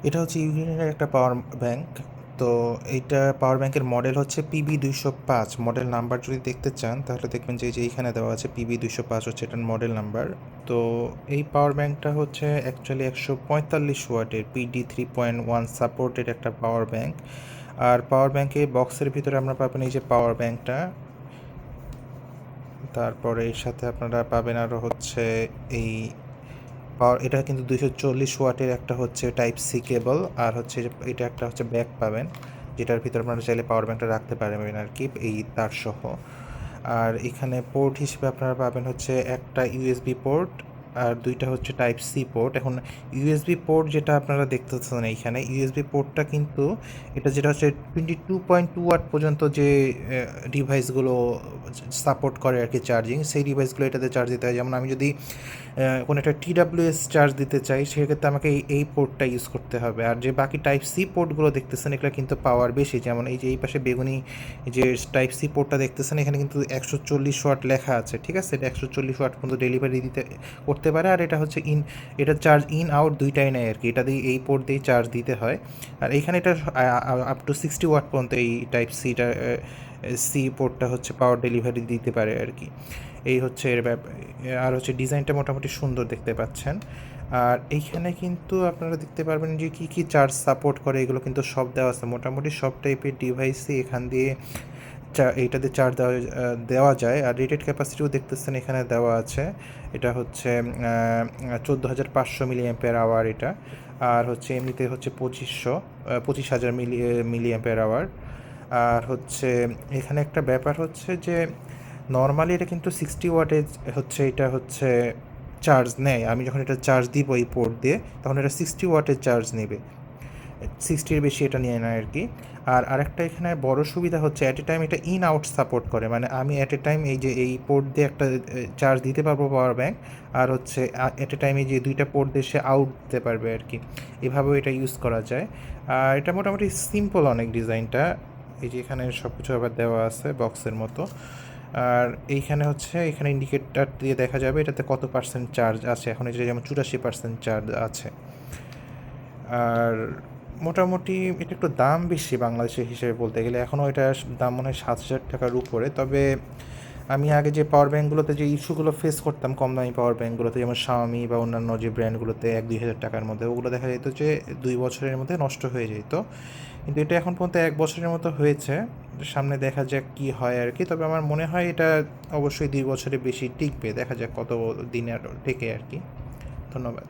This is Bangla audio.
এটা হচ্ছে ইউনিয়নের একটা পাওয়ার ব্যাংক। তো এইটা পাওয়ার ব্যাংকের মডেল হচ্ছে PB205। মডেল নাম্বার যদি দেখতে চান তাহলে দেখবেন যে এইখানে দেওয়া আছে PB205 হচ্ছে এটার মডেল নাম্বার। তো এই পাওয়ার ব্যাংকটা হচ্ছে অ্যাকচুয়ালি 145 ওয়াটের PD 3.1 সাপোর্টেড একটা পাওয়ার ব্যাংক। আর পাওয়ার ব্যাংকে বক্সের ভিতরে আমরা পাবেন এই যে পাওয়ার ব্যাংকটা, তারপরে এর সাথে আপনারা পাবেন আরও হচ্ছে এই পাওয়ার, এটা কিন্তু 240 ওয়াটের একটা হচ্ছে টাইপ সি কেবল, আর হচ্ছে এটা একটা হচ্ছে ব্যাগ পাবেন যেটার ভিতরে আপনারা চাইলে পাওয়ার ব্যাংকটা রাখতে পারবেন আর কি, এই তার সহ। আর এখানে পোর্ট হিসেবে আপনারা পাবেন হচ্ছে একটা ইউএসবি পোর্ট আর দুইটা হচ্ছে টাইপ সি পোর্ট। এখন ইউএসবি পোর্ট যেটা আপনারা দেখতেছেন এইখানে, ইউএসবি পোর্টটা কিন্তু এটা যেটা হচ্ছে 22.2 ওয়াট পর্যন্ত যে ডিভাইসগুলো সাপোর্ট করে আর কি চার্জিং, সেই ডিভাইসগুলো এটাতে চার্জ দিতে হয়। যেমন আমি যদি কোনো একটা TWS চার্জ দিতে চাই সেক্ষেত্রে আমাকে এই পোর্টটা ইউজ করতে হবে। আর যে বাকি টাইপ সি পোর্টগুলো দেখতেছেন এগুলো কিন্তু পাওয়ার বেশি, যেমন এই যে এই পাশে বেগুনি যে টাইপ সি পোর্টটা দেখতেছেন এখানে কিন্তু 140 ওয়াট লেখা আছে, ঠিক আছে। এটা 140 ওয়াট পর্যন্ত ডেলিভারি করতে পারে। আর এটা হচ্ছে এটা চার্জ ইন আউট দুইটাই নেয় আর কি, এটা দিয়ে এই পোর্ট দিয়ে চার্জ দিতে হয়। আর এইখানে এটা আপ টু 60 ওয়াট পর্যন্ত এই টাইপ সি পোর্টটা হচ্ছে পাওয়ার ডেলিভারি দিতে পারে আর কি। এই হচ্ছে এর আর হচ্ছে ডিজাইনটা মোটামুটি সুন্দর দেখতে পাচ্ছেন। আর এইখানে কিন্তু আপনারা দেখতে পারবেন যে কী কী চার্জ সাপোর্ট করে, এগুলো কিন্তু সব দেওয়া আছে। মোটামুটি সব টাইপের ডিভাইসই এখান দিয়ে এইটাতে চার্জ দেওয়া যায়। আর রেটেড ক্যাপাসিটিও দেখতেছেন এখানে দেওয়া আছে। এটা হচ্ছে 14,500 mAh এটা। আর হচ্ছে এমনিতে হচ্ছে 25,000 mAh। আর হচ্ছে এখানে একটা ব্যাপার হচ্ছে যে নর্মালি এটা কিন্তু 60 ওয়াটের হচ্ছে, এটা হচ্ছে চার্জ নেয়। আমি যখন এটা চার্জ দিব এই পোর্ট দিয়ে তখন এটা 60 ওয়াটের চার্জ নেবে, 60-এর বেশি এটা নিয়ে নেয় আর কি। আর আরেকটা এখানে বড় সুবিধা হচ্ছে অ্যাট এ টাইম এটা ইন আউট সাপোর্ট করে, মানে আমি অ্যাট এ টাইম এই যে এই পোর্ট দিয়ে একটা চার্জ দিতে পারবো পাওয়ার ব্যাংক, আর হচ্ছে অ্যাট এ টাইম এই যে দুইটা পোর্ট দিয়ে সে আউট দিতে পারবে আর কি। এভাবেও এটা ইউজ করা যায়। আর এটা মোটামুটি সিম্পল অনেক ডিজাইনটা। এই যে এখানে সব কিছু আবার দেওয়া আছে বক্সের মতো। আর এইখানে হচ্ছে এখানে ইন্ডিকেটর দিয়ে দেখা যাবে এটাতে কত পার্সেন্ট চার্জ আছে। এখন এটা যেমন 84% চার্জ আছে। আর মোটামুটি এটা একটু দাম বেশি বাংলাদেশের হিসেবে বলতে গেলে, এখনও এটার দাম মনে হয় 7,000 টাকার উপরে। তবে আমি আগে যে পাওয়ার ব্যাঙ্কগুলোতে যে ইস্যুগুলো ফেস করতাম কম দামি পাওয়ার ব্যাঙ্কগুলোতে, যেমন Xiaomi বা অন্যান্য যে ব্র্যান্ডগুলোতে 1-2 হাজার টাকার মধ্যে, ওগুলো দেখা যেত যে 2 বছরের মধ্যে নষ্ট হয়ে যেত। কিন্তু এটা এখন পর্যন্ত 1 বছরের মতো হয়েছে। সামনে দেখা যাক কি হয় আর কি। তবে আমার মনে হয় এটা অবশ্যই 2 বছরের বেশি টিকবে, দেখা যাক কত দিনের টেকে আর কি। ধন্যবাদ।